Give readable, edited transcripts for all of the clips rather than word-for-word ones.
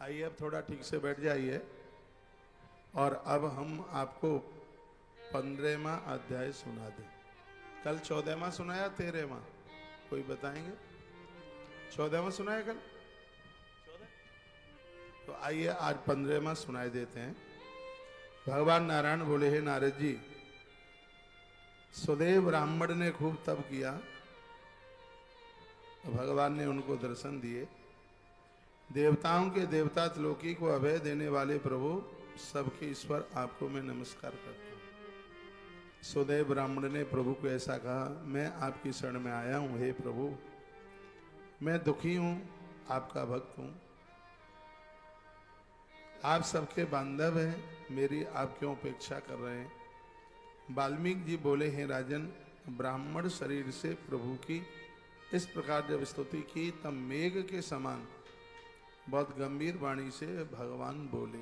आइए अब थोड़ा ठीक से बैठ जाइए। और अब हम आपको 15वां अध्याय सुना दें। कल 14वां सुनाया, 13वां कोई बताएंगे? 14वां सुनाया कल। तो आइए आज 15वां सुनाई देते हैं। भगवान नारायण बोले, हे नारद जी, सुदेव ब्राह्मण ने खूब तप किया। भगवान ने उनको दर्शन दिए। देवताओं के देवता त्रिलोकी को अभय देने वाले प्रभु, सबके ईश्वर, आपको मैं नमस्कार करता हूँ। सुदेव ब्राह्मण ने प्रभु को ऐसा कहा, मैं आपकी शरण में आया हूँ। हे प्रभु, मैं दुखी हूँ, आपका भक्त हूँ। आप सबके बांधव हैं, मेरी आप क्यों उपेक्षा कर रहे हैं? वाल्मीकि जी बोले, हे राजन, ब्राह्मण शरीर से प्रभु की इस प्रकार जब स्तुति की, तब मेघ के समान बहुत गंभीर वाणी से भगवान बोले।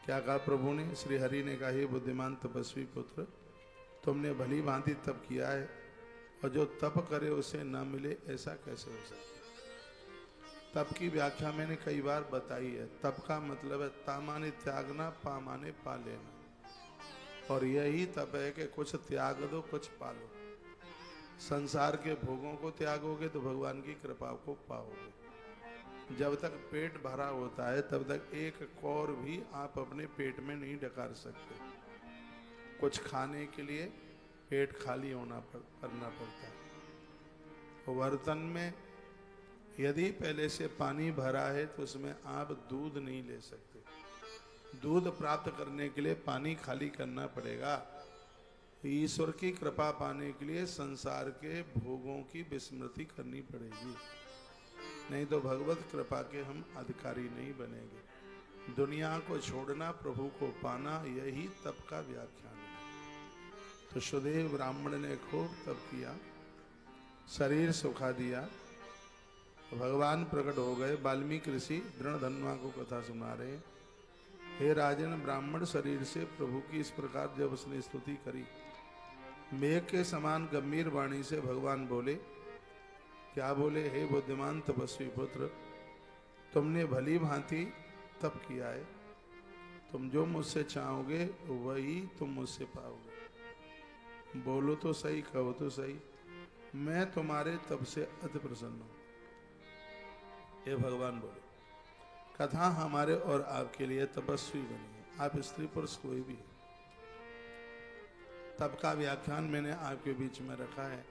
क्या कहा प्रभु ने? श्री हरि ने कहा, हे बुद्धिमान तपस्वी पुत्र, तुमने भली भांति तप किया है, और जो तप करे उसे न मिले, ऐसा कैसे हो सकता? तप की व्याख्या मैंने कई बार बताई है। तप का मतलब है ता माने त्यागना, पा माने पा लेना। और यही तप है कि कुछ त्याग दो, कुछ पालो। संसार के भोगों को त्यागोगे तो भगवान की कृपा को पाओगे। जब तक पेट भरा होता है तब तक एक कौर भी आप अपने पेट में नहीं डकार सकते। कुछ खाने के लिए पेट खाली करना पड़ता है। बर्तन में यदि पहले से पानी भरा है तो उसमें आप दूध नहीं ले सकते। दूध प्राप्त करने के लिए पानी खाली करना पड़ेगा। ईश्वर की कृपा पाने के लिए संसार के भोगों की विस्मृति करनी पड़ेगी, नहीं तो भगवत कृपा के हम अधिकारी नहीं बनेंगे। दुनिया को छोड़ना, प्रभु को पाना, यही तप का व्याख्यान है। तो सुदेव ब्राह्मण ने खूब तप किया, शरीर सुखा दिया, भगवान प्रकट हो गए। वाल्मीकि ऋषि दृढ़धन्वा को कथा सुना रहे। हे राजन, ब्राह्मण शरीर से प्रभु की इस प्रकार जब उसने स्तुति करी, मेघ के समान गंभीर वाणी से भगवान बोले। क्या बोले? हे बुद्धिमान तपस्वी पुत्र, तुमने भली भांति तप किया है। तुम जो मुझसे चाहोगे वही तुम मुझसे पाओगे। बोलो तो सही, कहो तो सही, मैं तुम्हारे तप से अति प्रसन्न हूं। हे भगवान बोले, कथा हमारे और आपके लिए तपस्वी बनी है। आप स्त्री पुरुष कोई भी। तप का व्याख्यान मैंने आपके बीच में रखा है।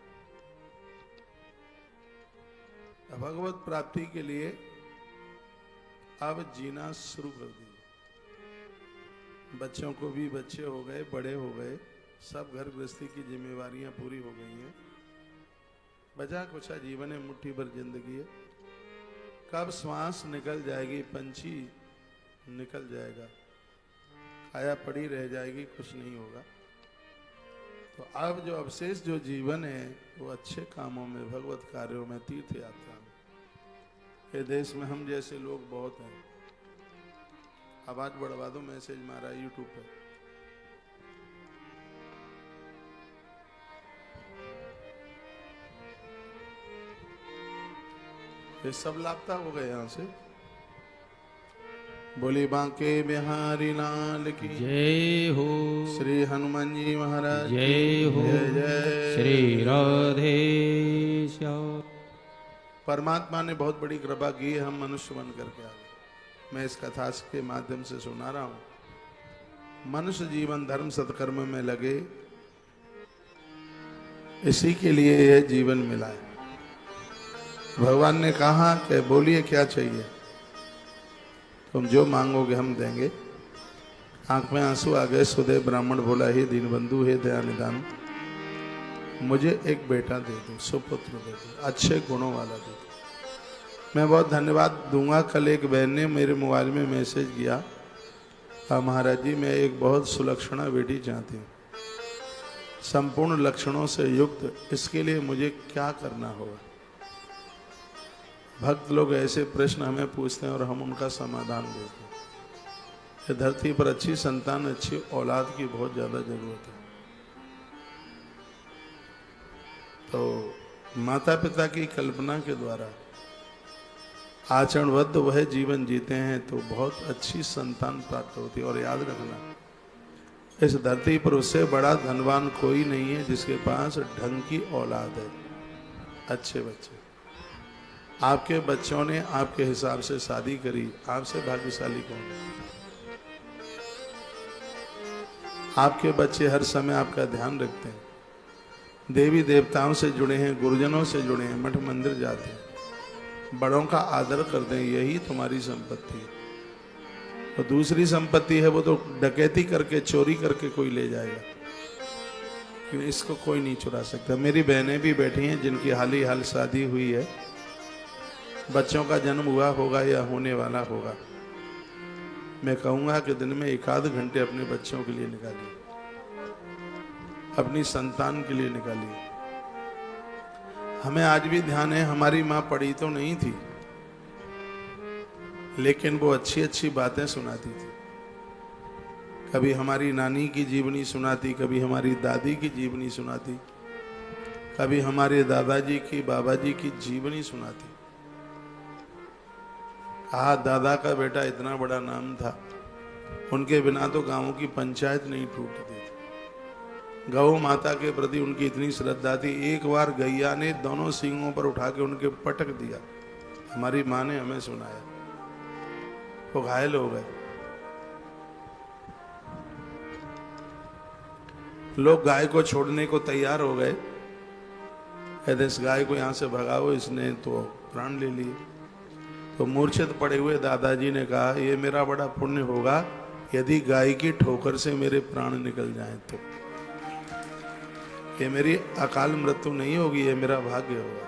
भगवत प्राप्ति के लिए अब जीना शुरू कर दीजिए। बच्चों को भी बच्चे हो गए, बड़े हो गए, सब घर गृहस्थी की जिम्मेवारियां पूरी हो गई हैं। बचा कुछा जीवन है, मुट्ठी भर जिंदगी है। कब श्वास निकल जाएगी, पंछी निकल जाएगा, काया पड़ी रह जाएगी, कुछ नहीं होगा। तो अब जो अवशेष जो जीवन है वो अच्छे कामों में, भगवत कार्यों में, तीर्थ यात्रा में। ये देश में हम जैसे लोग बहुत हैं। आवाज बढ़वा दो, मैसेज मारा यूट्यूब पे। ये सब लापता हो गए यहाँ से। बोली बांके बिहारी लाल की जय हो। श्री हनुमान जी महाराज जय हो। जय जय श्री राधे श्याम। परमात्मा ने बहुत बड़ी कृपा की है, हम मनुष्य बन करके आ गए। मैं इस कथा के माध्यम से सुना रहा हूं। मनुष्य जीवन धर्म सत्कर्म में लगे, इसी के लिए यह जीवन मिला है। भगवान ने कहा कि बोलिए क्या चाहिए, तुम जो मांगोगे हम देंगे। आंख में आंसू आ गए। सुदेव ब्राह्मण बोला, हे दीनबंधु, हे दया निदान, मुझे एक बेटा दे दो, सुपुत्र दे दो, अच्छे गुणों वाला दे दो। मैं बहुत धन्यवाद दूंगा। कल एक बहन ने मेरे मोबाइल में मैसेज किया, महाराज जी मैं एक बहुत सुलक्षणा बेटी चाहती हूँ, संपूर्ण लक्षणों से युक्त, इसके लिए मुझे क्या करना होगा? भक्त लोग ऐसे प्रश्न हमें पूछते हैं और हम उनका समाधान देते हैं। ये धरती पर अच्छी संतान, अच्छी औलाद की बहुत ज्यादा जरूरत है। तो माता पिता की कल्पना के द्वारा आचरणबद्ध वह जीवन जीते हैं तो बहुत अच्छी संतान प्राप्त होती है। और याद रखना, इस धरती पर उससे बड़ा धनवान कोई नहीं है जिसके पास ढंग की औलाद है, अच्छे बच्चे। आपके बच्चों ने आपके हिसाब से शादी करी, आपसे भाग्यशाली कौन है? आपके बच्चे हर समय आपका ध्यान रखते हैं, देवी देवताओं से जुड़े हैं, गुरुजनों से जुड़े हैं, मठ मंदिर जाते हैं, बड़ों का आदर करते हैं, यही तुम्हारी संपत्ति है। तो दूसरी संपत्ति है वो तो डकैती करके, चोरी करके कोई ले जाएगा, लेकिन इसको कोई नहीं चुरा सकता। मेरी बहनें भी बैठी हैं जिनकी हाल ही हाल शादी हुई है, बच्चों का जन्म हुआ होगा या होने वाला होगा। मैं कहूँगा कि दिन में 1 आध घंटे अपने बच्चों के लिए निकालिए, अपनी संतान के लिए निकालिए। हमें आज भी ध्यान है, हमारी माँ पढ़ी तो नहीं थी, लेकिन वो अच्छी अच्छी बातें सुनाती थी। कभी हमारी नानी की जीवनी सुनाती, कभी हमारी दादी की जीवनी सुनाती, कभी हमारे दादाजी की, बाबा जी की जीवनी सुनाती। कहा दादा का बेटा इतना बड़ा नाम था, उनके बिना तो गांवों की पंचायत नहीं टूटती थी। गौ माता के प्रति उनकी इतनी श्रद्धा थी, एक बार गैया ने दोनों सींगों पर उठा के उनके पटक दिया, हमारी माँ ने हमें सुनाया, वो घायल हो गए। लोग गाय को छोड़ने को तैयार हो गए, कहते इस गाय को यहां से भगाओ, इसने तो प्राण ले लिए। तो मूर्छित पड़े हुए दादाजी ने कहा ये मेरा बड़ा पुण्य होगा यदि गाय की ठोकर से मेरे प्राण निकल जाएं, तो ये मेरी अकाल मृत्यु नहीं होगी, ये मेरा भाग्य होगा।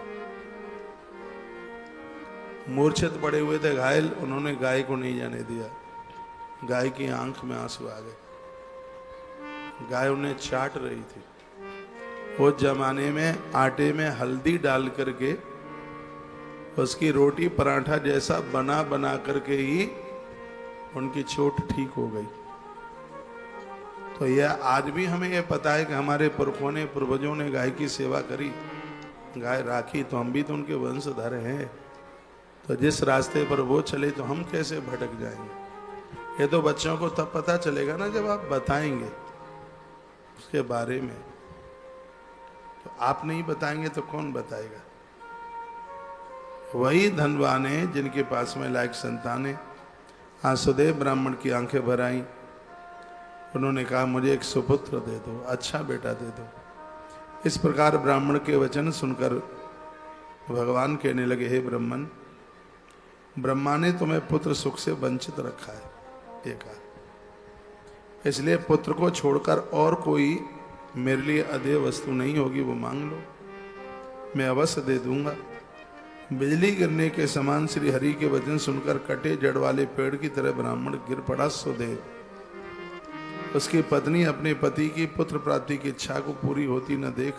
मूर्छित पड़े हुए थे, घायल, उन्होंने गाय को नहीं जाने दिया। गाय की आंख में आंसू आ गए, गाय उन्हें चाट रही थी। वो जमाने में आटे में हल्दी डाल करके उसकी रोटी पराठा जैसा बना बना करके ही उनकी चोट ठीक हो गई। तो यह आज भी हमें यह पता है कि हमारे पुरखों ने, पूर्वजों ने गाय की सेवा करी, गाय राखी, तो हम भी तो उनके वंशधर हैं। तो जिस रास्ते पर वो चले तो हम कैसे भटक जाएंगे? ये तो बच्चों को तब पता चलेगा ना जब आप बताएंगे उसके बारे में। तो आप नहीं बताएंगे तो कौन बताएगा? वही धनवान है जिनके पास में लायक संतान है। आसुदेव ब्राह्मण की आंखें भर आई, उन्होंने कहा मुझे एक सुपुत्र दे दो, अच्छा बेटा दे दो। इस प्रकार ब्राह्मण के वचन सुनकर भगवान कहने लगे, हे ब्राह्मण, ब्रह्मा ने तुम्हें पुत्र सुख से वंचित रखा है, ये कहा, इसलिए पुत्र को छोड़कर और कोई मेरे लिए अदेय वस्तु नहीं होगी, वो मांग लो, मैं अवश्य दे दूंगा। बिजली गिरने के समान श्री हरि के वचन सुनकर कटे जड़ वाले पेड़ की तरह ब्राह्मण गिर पड़ा। सुदेव, उसकी पत्नी अपने पति की पुत्र प्राप्ति की इच्छा को पूरी होती न देख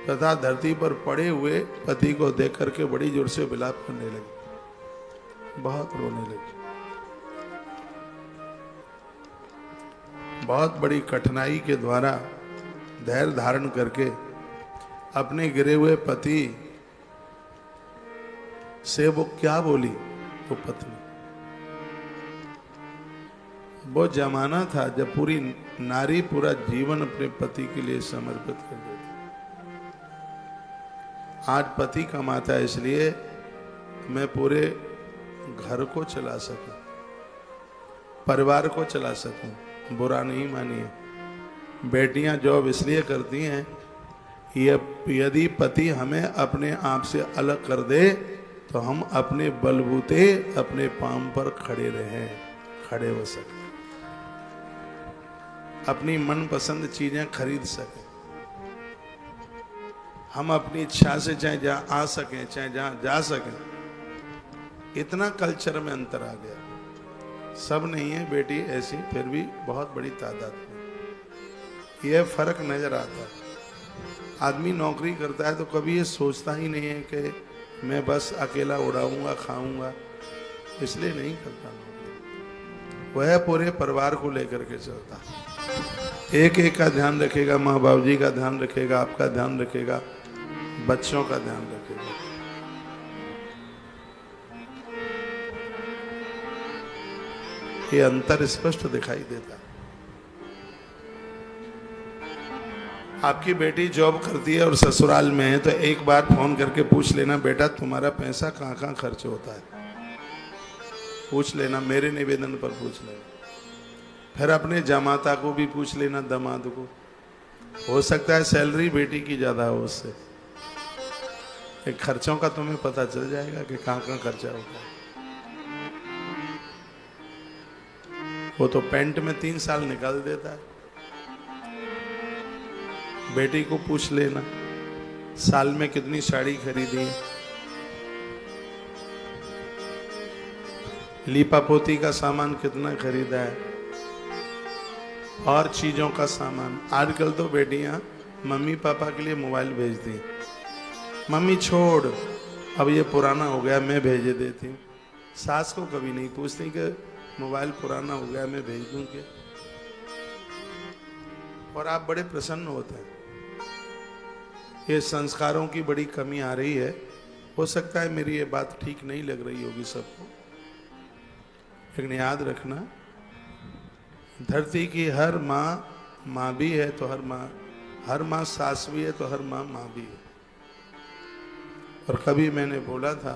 तथा धरती पर पड़े हुए पति को देख करके बड़ी जोर से विलाप करने लगी, बहुत रोने लगी। बहुत बड़ी कठिनाई के द्वारा धैर्य धारण करके अपने गिरे हुए पति से वो क्या बोली, वो पत्नी। वो जमाना था जब पूरी नारी पूरा जीवन अपने पति के लिए समर्पित कर देती। आज पति कमाता है इसलिए मैं पूरे घर को चला सकूं, परिवार को चला सकूं, बुरा नहीं मानिए। बेटियां जॉब इसलिए करती हैं, यदि पति हमें अपने आप से अलग कर दे तो हम अपने बलबूते अपने पांव पर खड़े रहें, खड़े हो सकें, अपनी मनपसंद चीजें खरीद सकें, हम अपनी इच्छा से चाहे जहां आ सकें, चाहे जहां जा सकें। इतना कल्चर में अंतर आ गया। सब नहीं है बेटी ऐसी, फिर भी बहुत बड़ी तादाद में यह फर्क नजर आता है। आदमी नौकरी करता है तो कभी ये सोचता ही नहीं है कि मैं बस अकेला उड़ाऊंगा, खाऊंगा, इसलिए नहीं करता नौकरी। वह पूरे परिवार को लेकर के चलता, एक एक का ध्यान रखेगा, माँ बाप जी का ध्यान रखेगा, आपका ध्यान रखेगा, बच्चों का ध्यान रखेगा। ये अंतर स्पष्ट दिखाई देता है। आपकी बेटी जॉब करती है और ससुराल में है तो एक बार फोन करके पूछ लेना, बेटा तुम्हारा पैसा कहाँ कहाँ खर्च होता है, पूछ लेना, मेरे निवेदन पर पूछ लेना। फिर अपने जमाता को भी पूछ लेना, दामाद को। हो सकता है सैलरी बेटी की ज्यादा हो, उससे एक खर्चों का तुम्हें पता चल जाएगा कि कहाँ कहाँ खर्चा होता है। वो तो पेंट में 3 साल निकाल देता है। बेटी को पूछ लेना साल में कितनी साड़ी खरीदी है, लीपा पोती का सामान कितना खरीदा है, और चीजों का सामान। आजकल तो बेटियां मम्मी पापा के लिए मोबाइल भेजती हैं, मम्मी छोड़ अब ये पुराना हो गया मैं भेज देती हूँ। सास को कभी नहीं पूछती कि मोबाइल पुराना हो गया मैं भेज दूं क्या। और आप बड़े प्रसन्न होते हैं। ये संस्कारों की बड़ी कमी आ रही है। हो सकता है मेरी ये बात ठीक नहीं लग रही होगी सबको, लेकिन याद रखना, धरती की हर माँ माँ भी है तो हर माँ सास भी है तो हर माँ माँ भी है। और कभी मैंने बोला था,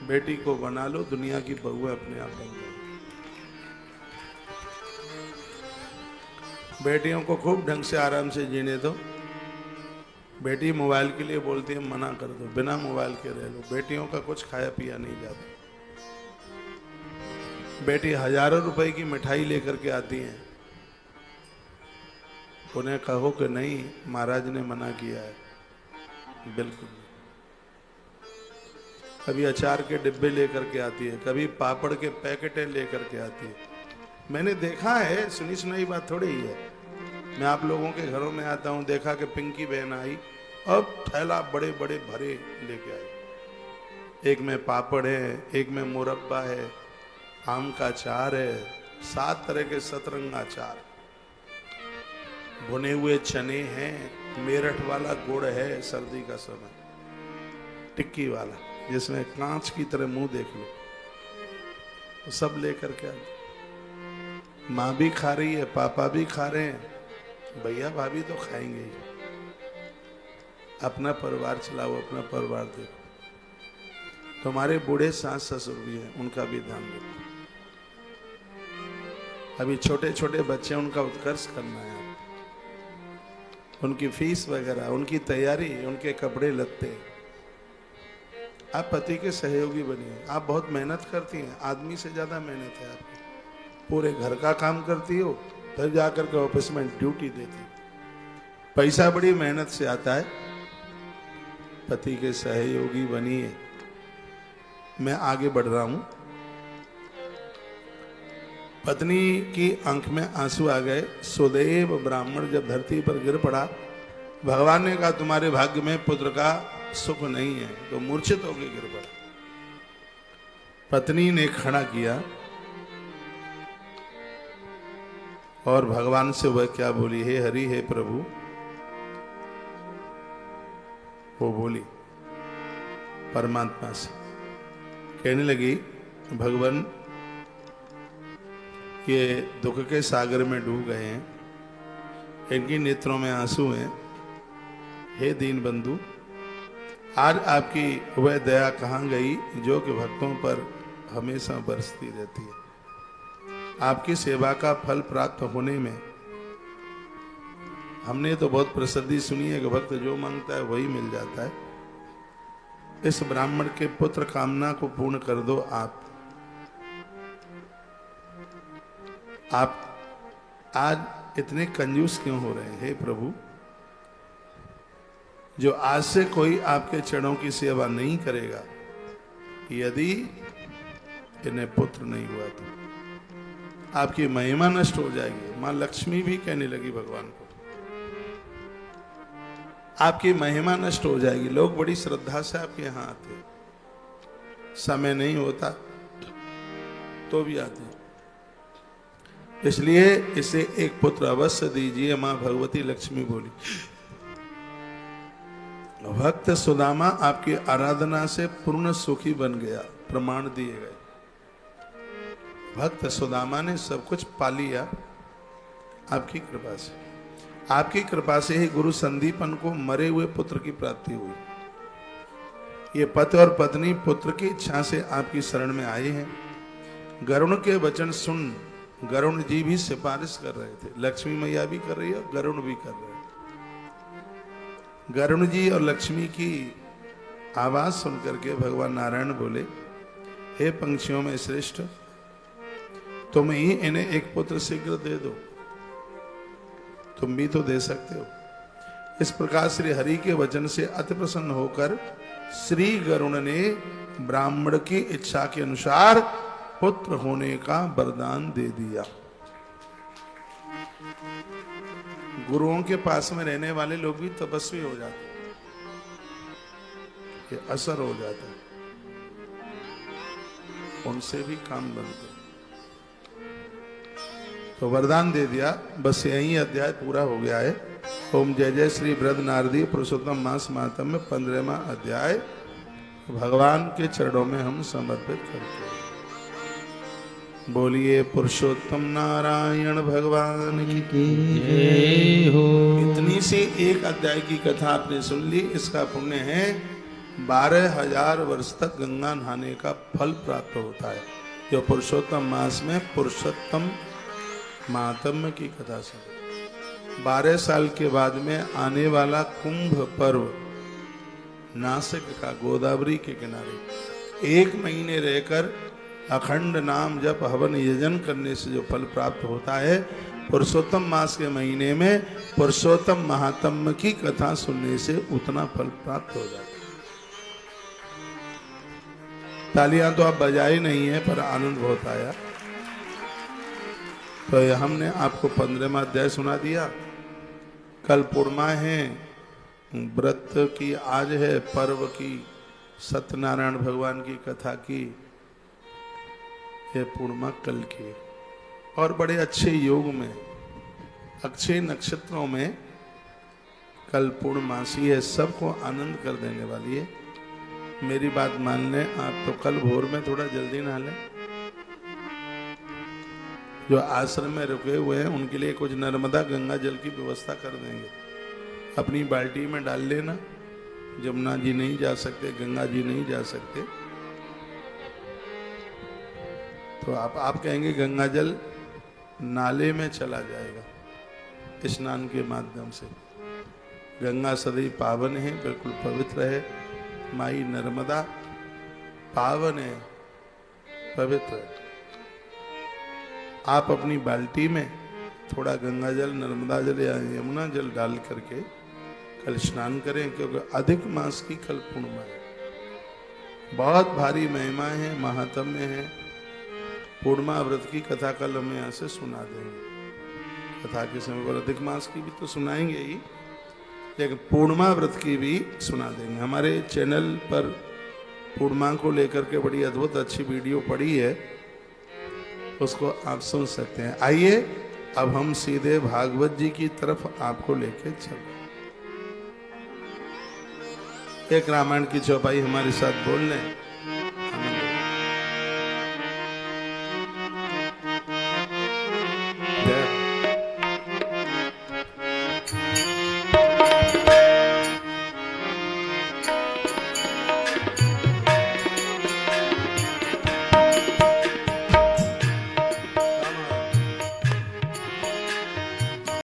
बेटी को बना लो, दुनिया की बहुएं अपने आप बन जाएंगी। बेटियों को खूब ढंग से आराम से जीने दो। बेटी मोबाइल के लिए बोलती है, मना कर दो, बिना मोबाइल के रह लो। बेटियों का कुछ खाया पिया नहीं जाता। बेटी हजारों रुपए की मिठाई लेकर के आती हैं, उन्हें कहो कि नहीं महाराज ने मना किया है, बिल्कुल नहीं। कभी अचार के डिब्बे लेकर के आती है, कभी पापड़ के पैकेटें लेकर के आती है। मैंने देखा है, सुनी सुनाई बात थोड़ी ही है। मैं आप लोगों के घरों में आता हूँ, देखा कि पिंकी बहन आई, अब थैला बड़े बड़े भरे लेके आई। एक में पापड़ है, एक में मुरब्बा है, आम का अचार है, 7 तरह के सतरंगा अचार, भुने हुए चने हैं, मेरठ वाला गुड़ है, सर्दी का समय, टिक्की वाला जिसमें कांच की तरह मुंह देख लो, तो सब लेकर के आ। माँ भी खा रही है, पापा भी खा रहे हैं, भैया भाभी तो खाएंगे ही। अपना परिवार चलाओ, अपना परिवार देखो। तुम्हारे बूढ़े सास ससुर भी हैं, उनका भी ध्यान रखो। अभी छोटे छोटे बच्चे, उनका उत्कर्ष करना है, उनकी फीस वगैरह, उनकी तैयारी, उनके कपड़े लत्ते। आप पति के सहयोगी बनिए। आप बहुत मेहनत करती हैं, आदमी से ज्यादा मेहनत है आपकी। पूरे घर का काम करती हो, फिर जाकर के ऑफिस में ड्यूटी देती हो। पैसा बड़ी मेहनत से आता है। पति के सहयोगी बनिए। मैं आगे बढ़ रहा हूं। पत्नी की आंख में आंसू आ गए। सुदेव ब्राह्मण जब धरती पर गिर पड़ा, भगवान ने कहा तुम्हारे भाग्य में पुत्र का सुख नहीं है, तो मूर्छित होकर गिर पड़ा। पत्नी ने खड़ा किया और भगवान से वह क्या बोली, हे हरि हे प्रभु। वो बोली परमात्मा से, कहने लगी भगवान ये दुख के सागर में डूब गए हैं, इनकी नेत्रों में आंसू हैं। हे दीन बंधु, आज आपकी वह दया कहाँ गई जो कि भक्तों पर हमेशा बरसती रहती है। आपकी सेवा का फल प्राप्त होने में हमने तो बहुत प्रसिद्धि सुनी है कि भक्त जो मांगता है वही मिल जाता है। इस ब्राह्मण के पुत्र कामना को पूर्ण कर दो। आप आज इतने कंजूस क्यों हो रहे हैं हे प्रभु। जो आज से कोई आपके चरणों की सेवा नहीं करेगा, यदि इन्हें पुत्र नहीं हुआ तो आपकी महिमा नष्ट हो जाएगी। मां लक्ष्मी भी कहने लगी भगवान को, आपकी महिमा नष्ट हो जाएगी। लोग बड़ी श्रद्धा से आपके यहां आते, समय नहीं होता तो भी आते, इसलिए इसे एक पुत्र अवश्य दीजिए। मां भगवती लक्ष्मी बोली। भक्त सुदामा आपकी आराधना से पूर्ण सुखी बन गया, प्रमाण दिए गए। भक्त सुदामा ने सब कुछ पा लिया आपकी कृपा से। आपकी कृपा से ही गुरु संदीपन को मरे हुए पुत्र की प्राप्ति हुई। ये पति और पत्नी पुत्र की इच्छा से आपकी शरण में आए हैं। गरुण के वचन सुन गरुण जी भी सिफारिश कर रहे थे, लक्ष्मी मैया भी कर रही है, गरुण भी कर रहे हैं। गरुण जी और लक्ष्मी की आवाज सुनकर के भगवान नारायण बोले, हे पंक्षियों में श्रेष्ठ, तुम ही इन्हें एक पुत्र शीघ्र दे दो, तुम भी तो दे सकते हो। इस प्रकार श्री हरि के वचन से अति प्रसन्न होकर श्री गरुण ने ब्राह्मण की इच्छा के अनुसार पुत्र होने का वरदान दे दिया। गुरुओं के पास में रहने वाले लोग भी तपस्वी हो जाते, ये असर हो जाता है, उनसे भी काम बनते। तो वरदान दे दिया। बस यही अध्याय पूरा हो गया है। ओम जय जय श्री बृहद नारदी पुरुषोत्तम मास मातम में 15वां अध्याय भगवान के चरणों में हम समर्पित करते हैं। बोलिए पुरुषोत्तम नारायण भगवान की जय हो। इतनी सी एक अध्याय की कथा आपने सुन ली। इसका पुण्य है 12,000 वर्ष तक गंगा नहाने का फल प्राप्त होता है। जो पुरुषोत्तम मास में पुरुषोत्तम मातम्य की कथा सुन। 12 साल के बाद में आने वाला कुंभ पर्व नासिक का गोदावरी के किनारे 1 महीने रहकर अखंड नाम जप हवन यजन करने से जो फल प्राप्त होता है, पुरुषोत्तम मास के महीने में पुरुषोत्तम महात्म्य की कथा सुनने से उतना फल प्राप्त हो जाता है। तालियां तो आप बजाई नहीं है, पर आनंद बहुत आया। तो हमने आपको 15वां अध्याय सुना दिया। कल पूर्णिमा है, व्रत की आज है, पर्व की, सत्यनारायण भगवान की कथा की, यह पूर्णिमा कल की। और बड़े अच्छे योग में, अक्षय नक्षत्रों में कल पूर्णमासी है, सबको आनंद कर देने वाली है। मेरी बात मान लें आप, तो कल भोर में थोड़ा जल्दी नहा लें। जो आश्रम में रुके हुए हैं उनके लिए कुछ नर्मदा गंगा जल की व्यवस्था कर देंगे। अपनी बाल्टी में डाल लेना। जमुना जी नहीं जा सकते, गंगा जी नहीं जा सकते, तो आप कहेंगे गंगा जल नाले में चला जाएगा स्नान के माध्यम से। गंगा सदैव पावन है, बिल्कुल पवित्र है। माई नर्मदा पावन है, पवित्र है। आप अपनी बाल्टी में थोड़ा गंगा जल, नर्मदा जल या यमुना जल डाल करके कल स्नान करें, क्योंकि अधिक मास की कल पूर्णिमा है। बहुत भारी महिमा है, महात्म्य है। पूर्णिमा व्रत की कथा कल हम यहाँ से सुना देंगे। कथा के समय पर अधिक मास की भी तो सुनाएंगे ही, लेकिन पूर्णिमा व्रत की भी सुना देंगे। हमारे चैनल पर पूर्णिमा को लेकर के बड़ी अद्भुत अच्छी वीडियो पड़ी है, उसको आप सुन सकते हैं। आइए अब हम सीधे भागवत जी की तरफ आपको लेके चलते। एक रामायण की चौपाई हमारे साथ बोल लें।